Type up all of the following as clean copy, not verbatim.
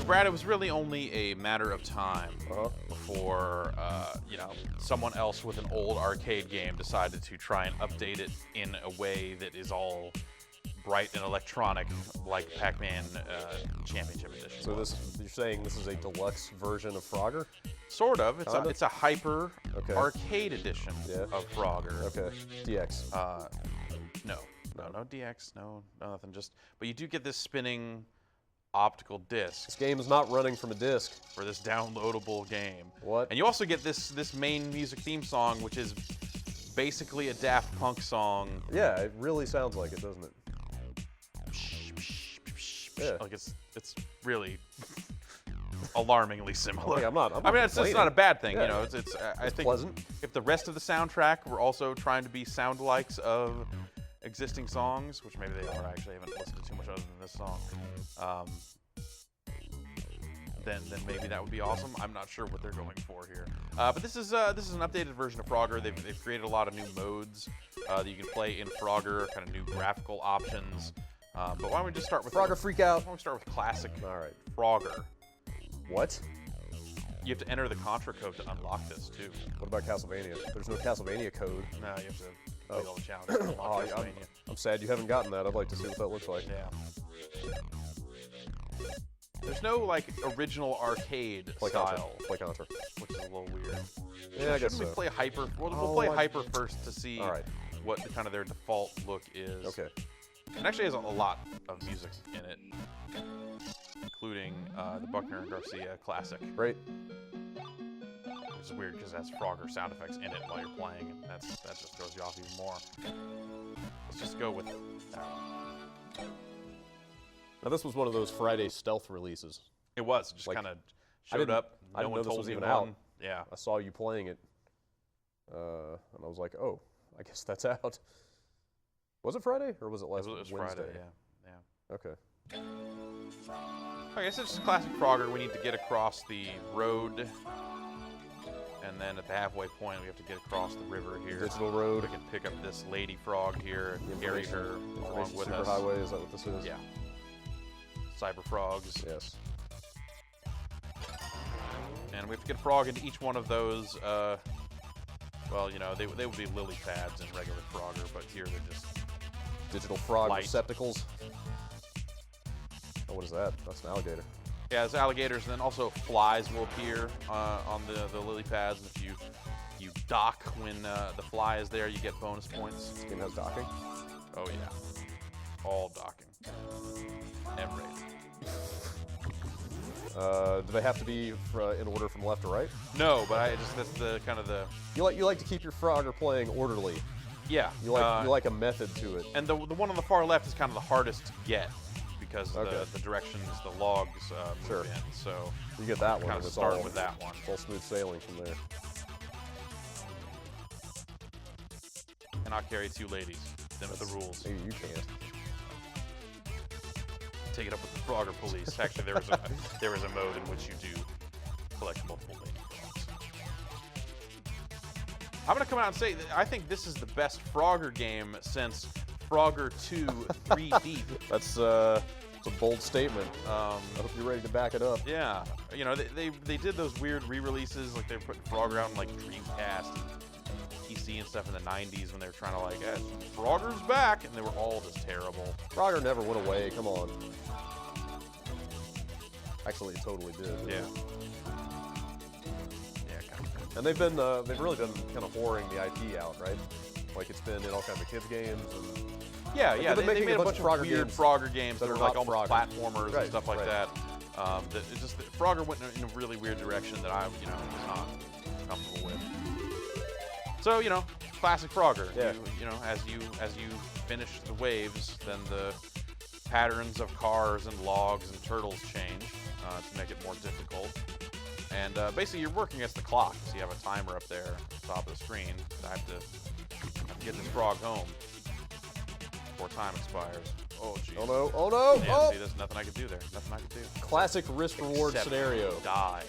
Brad, it was really only a matter of time Uh-huh. before, someone else with an old arcade game decided to try and update it in a way that is all bright and electronic, like Pac-Man Championship Edition. So you're saying this is a deluxe version of Frogger? Sort of. Kinda? It's a hyper Okay. arcade edition Yeah. of Frogger. Okay. DX. No, DX, no, nothing. But you do get this spinning optical disc This game is not running from a disc. for this downloadable game. What? And you also get this main music theme song, which is basically a Daft Punk song. Yeah, it really sounds like it, doesn't it? Yeah. Like it's really alarmingly similar. Okay, I'm not I mean, it's not a bad thing, Yeah. you know. I think pleasant. if the rest of the soundtrack were also trying to be sound-likes of existing songs, which maybe they are. Actually, I haven't listened to too much other than this song. Then maybe that would be awesome. I'm not sure what they're going for here. But this is an updated version of Frogger. They've created a lot of new modes that you can play in Frogger, kind of new graphical options. But why don't we just start with Frogger freak out. Why don't we start with classic All right. Frogger? What? You have to enter the Contra code to unlock this too. What about Castlevania? There's no Castlevania code. No, you have to play all the challenges to unlock Oh, Castlevania. I'm sad you haven't gotten that. I'd like to see what that looks like. Yeah. There's no like original arcade Play style, Contra. Play Contra. which is a little weird. Yeah, I guess Shouldn't we so. play Hyper? We'll Oh, play I- Hyper first to see All right. what kind of their default look is. Okay. It actually has a lot of music in it, including the Buckner and Garcia classic. Great. Which is weird because it has Frogger sound effects in it while you're playing, and that just throws you off even more. Let's just go with that one. Now this was one of those Friday stealth releases. It was. It just Like, kind of I showed didn't- up. I No didn't one know this told was even anyone. out. Yeah. I saw you playing it, and I was like, oh, I guess that's out. Was it Friday or was it last It was Wednesday? Friday, yeah. Okay. Okay, so it's just classic Frogger. We need to get across the road, and then at the halfway point, we have to get across the river here. Digital Road. We can pick up this lady frog here and carry her along Information with us. Superhighway, is that what this is? Yeah. Cyber frogs. Yes. And we have to get a frog into each one of those. Well, you know, they would be lily pads in regular Frogger, but here they're just Digital frog Light. receptacles. Oh, what is that? That's an alligator. yeah, there's alligators, and then also flies will appear on the lily pads. And if you dock when the fly is there, you get bonus points. This game has docking. Oh yeah, all docking. M-rated. Do they have to be in order from left to right? No, but that's the kind of the You like to keep your Frogger playing orderly. yeah. You like a method to it. And the one on the far left is kind of the hardest to get because Okay. the directions the logs move Sure. in. So You get that one, kind and of it's start all, with that one. it's all smooth sailing from there. Cannot carry two ladies. Them are the rules. Maybe you can't. Take it up with the Frogger police. Actually, there is a mode in which you do collect multiple lady frogs. I'm gonna come out and say that I think this is the best Frogger game since Frogger 2 3D. That's a bold statement. I hope you're ready to back it up. Yeah, you know they did those weird re-releases, like they were putting Frogger out in like Dreamcast, PC and stuff in the 90s when they were trying to like, Frogger's back, and they were all just terrible. Frogger never went away. Come on. Actually, it totally did. Yeah. Yeah, kind of. And they've really been kind of whoring the IP out, right? Like it's been in all kinds of kids games and Yeah, Like, yeah, they've they been made a bunch of Frogger weird games Frogger games that that are were like not almost Frogger. platformers Right, and stuff like right. that. It's just that Frogger went in a really weird direction that I, was not comfortable with. So, classic Frogger. Yeah. As you finish the waves, then the patterns of cars and logs and turtles change to make it more difficult. And basically, you're working against the clock. So you have a timer up there at the top of the screen. I have to get this frog home before time expires. Oh, jeez. oh no, oh no, Yeah, oh! see, there's nothing I could do there. Nothing I could do. Classic risk reward Except scenario Die.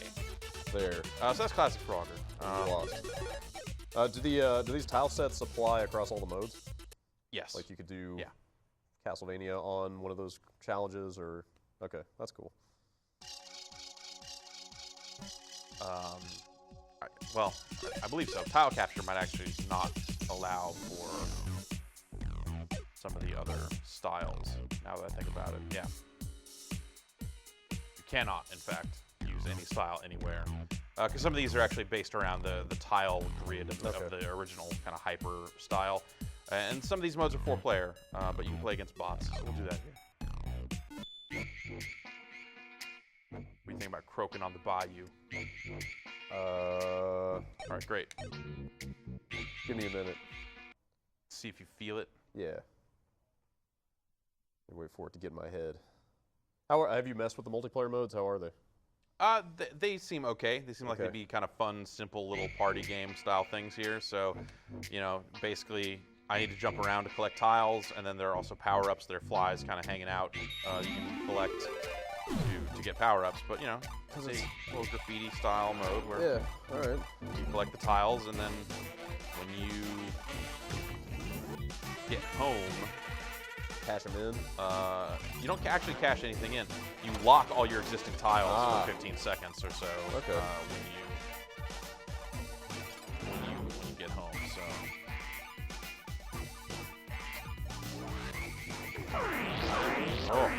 there. So that's classic Frogger. You lost. Do these tile sets apply across all the modes? Yes. Like you could do Yeah. Castlevania on one of those challenges, or okay, that's cool. I believe so. Tile capture might actually not allow for some of the other styles, now that I think about it. Yeah. You cannot, in fact, use any style anywhere. Because some of these are actually based around the tile grid of the original kind of hyper style. And some of these modes are 4-player, but you can play against bots, so we'll do that here. What do you think about croaking on the bayou? All right, great. Give me a minute. See if you feel it. Yeah. Wait for it to get in my head. Have you messed with the multiplayer modes? How are they? They seem okay. They seem like they'd be kind of fun, simple little party game style things here. So, you know, basically, I need to jump around to collect tiles, and then there are also power-ups. There are flies kind of hanging out. You can collect to get power-ups, but you know, it's a little graffiti style mode where all right. you collect the tiles, and then when you get home, Cash them in. you don't actually cash anything in. You lock all your existing tiles for 15 seconds or so when you get home. So. Oh,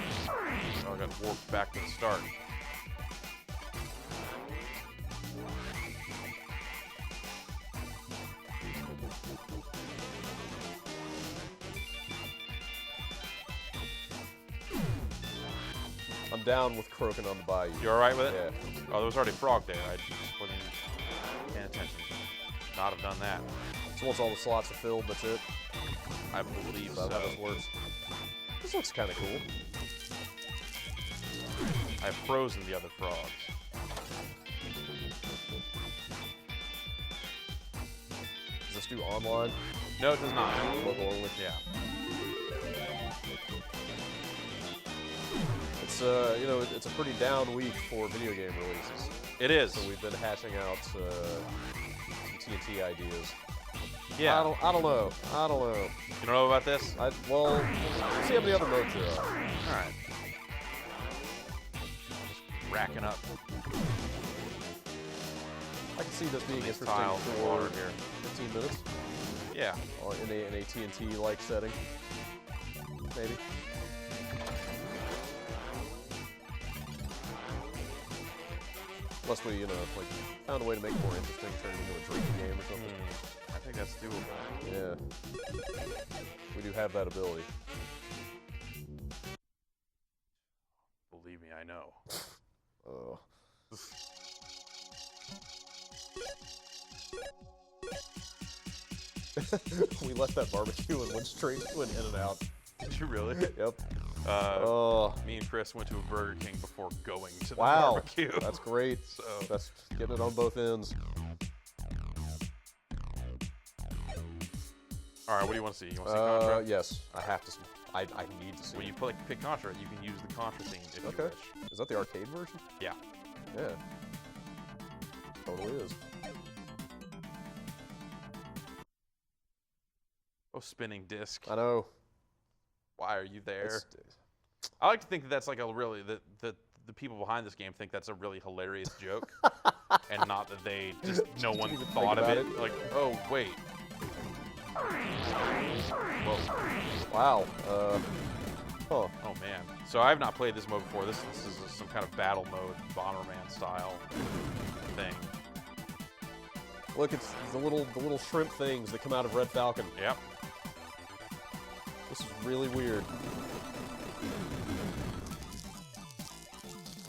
I got warped back to the start. I'm down with croaking on the bayou. You all right with it? Yeah. Oh, there was already a frog there. I just wasn't paying attention. Not have done that. So once all the slots are filled, that's it? I believe Is that so. how this works? This looks kind of cool. I've frozen the other frogs. Does this do online? No, it does not. Local only? Yeah. It's you know, it's a pretty down week for video game releases. It is. So we've been hashing out some TNT ideas. Yeah. I don't know. You don't know about this? Well, let's see how many other modes there are. All right. Just racking up. I can see this being These interesting tiles of water for here. 15 minutes Yeah. in a TNT-like setting, maybe. Unless we, you know, like found a way to make it more interesting, turn it into a drinking game or something. I think that's doable. Yeah. We do have that ability. Believe me, I know. We left that barbecue and went straight to an In-N-Out. Did you really? Yep. Me and Chris went to a Burger King before going to the Wow. barbecue. That's great. So That's getting it on both ends. all right, what do you want to see? You want to see Contra? Yes, I have to. I need to see. When you pick Contra, you can use the Contra theme if you Okay. wish. Is that the arcade version? Yeah. Yeah. Totally is. Oh, spinning disc. I know. Why are you there? It's- I like to think that that's like a really the people behind this game think that's a really hilarious joke, and not that they just no one even think thought of about it. it. Like, oh wait. Whoa. Wow. Huh. Oh man. So I have not played this mode before. This is some kind of battle mode, Bomberman style thing. Look, it's the little shrimp things that come out of Red Falcon. Yep. This is really weird.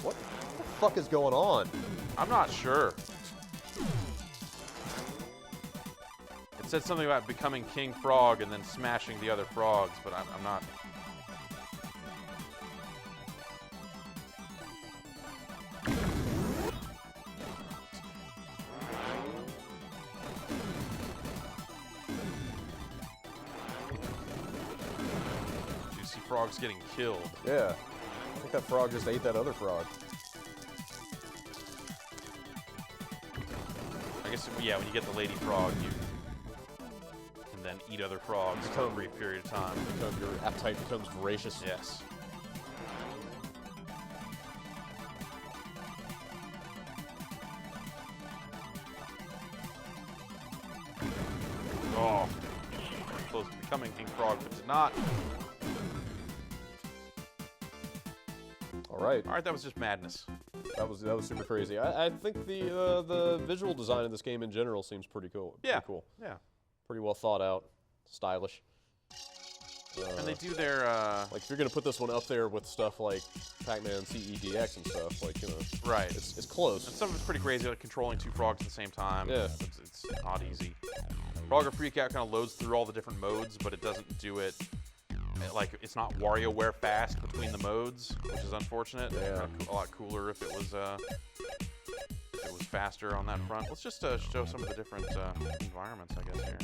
What the fuck is going on? I'm not sure. It said something about becoming King Frog and then smashing the other frogs, but I'm not. Juicy frogs getting killed. Yeah. I think that frog just ate that other frog. I guess, yeah, when you get the lady frog, you can then eat other frogs for a brief period of time. Your appetite becomes voracious. Yes. coming King Frog, but did not. All right. All right, that was just madness. That was super crazy. I think the visual design of this game in general seems pretty cool. Yeah. Pretty cool. Yeah. Pretty well thought out, stylish. And they do their like if you're gonna put this one up there with stuff like Pac-Man CEDX and stuff, like right. it's close. And some of it's pretty crazy, like controlling 2 frogs at the same time. Yeah. It's not easy. Frogger Freakout kind of loads through all the different modes, but it doesn't do it like it's not WarioWare fast between the modes, which is unfortunate. Yeah. A lot cooler if it was faster on that front. Let's just show some of the different environments, I guess here.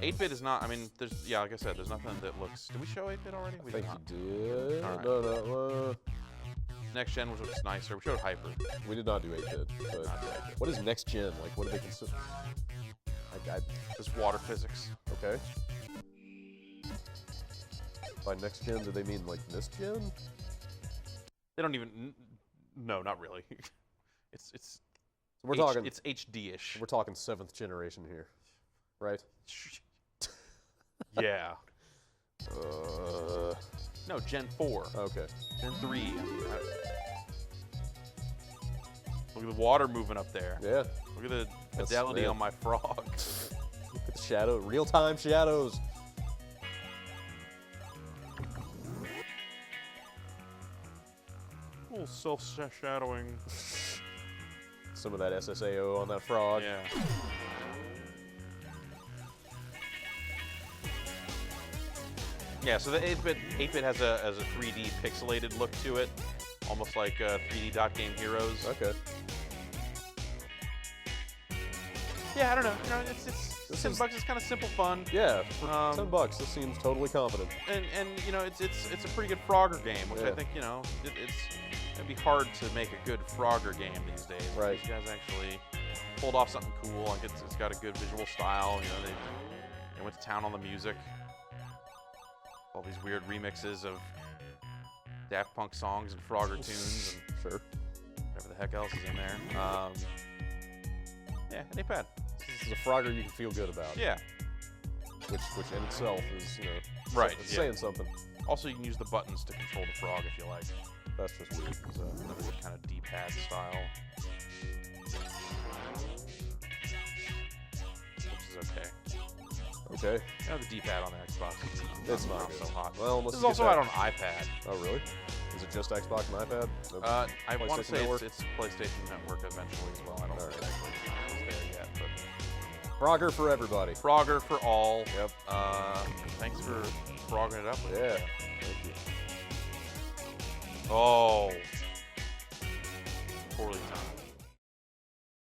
8-bit is not. I mean, yeah, like I said, there's nothing that looks. Did we show 8-bit already? We I think did not. you did. All right. No. Next gen, which looks nicer. We showed Hyper. We did not do 8-bit. But what is next gen? Like, what do they consider? This water physics. Okay. By next gen, do they mean like this gen? They don't even. No, not really. It's. We're talking. It's HD-ish. We're talking 7th generation here, right? Yeah. No, Gen 4. Okay. Gen 3. Look at the water moving up there. Yeah. Look at the fidelity on my frog. Look at the shadow. Real-time shadows. A little self-shadowing. Some of that SSAO on that frog. Yeah. Yeah, so the 8-bit has a 3D pixelated look to it, almost like 3D Dot Game Heroes. Okay. Yeah, I don't know. You know, it's $10. It's kind of simple fun. Yeah, for $10, this seems totally competent. And you know, it's a pretty good Frogger game, which I think it'd be hard to make a good Frogger game these days. Right. These guys actually pulled off something cool. Like it's got a good visual style. You know, they went to town on the music. All these weird remixes of Daft Punk songs and Frogger tunes and Sure. whatever the heck else is in there. Yeah, it ain't bad. This is a Frogger you can feel good about. Yeah. Which in itself is, Right, it's yeah. saying something. Also, you can use the buttons to control the frog if you like. That's just weird. It's another kind of D-pad style. Which is okay. Okay. Yeah, the D-pad on the Xbox. It's not so hot. Well, This is also out on iPad. Oh, really? Is it just Xbox and iPad? No I want to PlayStation say Network? it's PlayStation Network eventually as well. I don't know if it actually is there yet, but Frogger for everybody. Frogger for all. Yep. Thanks for frogging it up with me. Yeah. Thank you. Oh. Poorly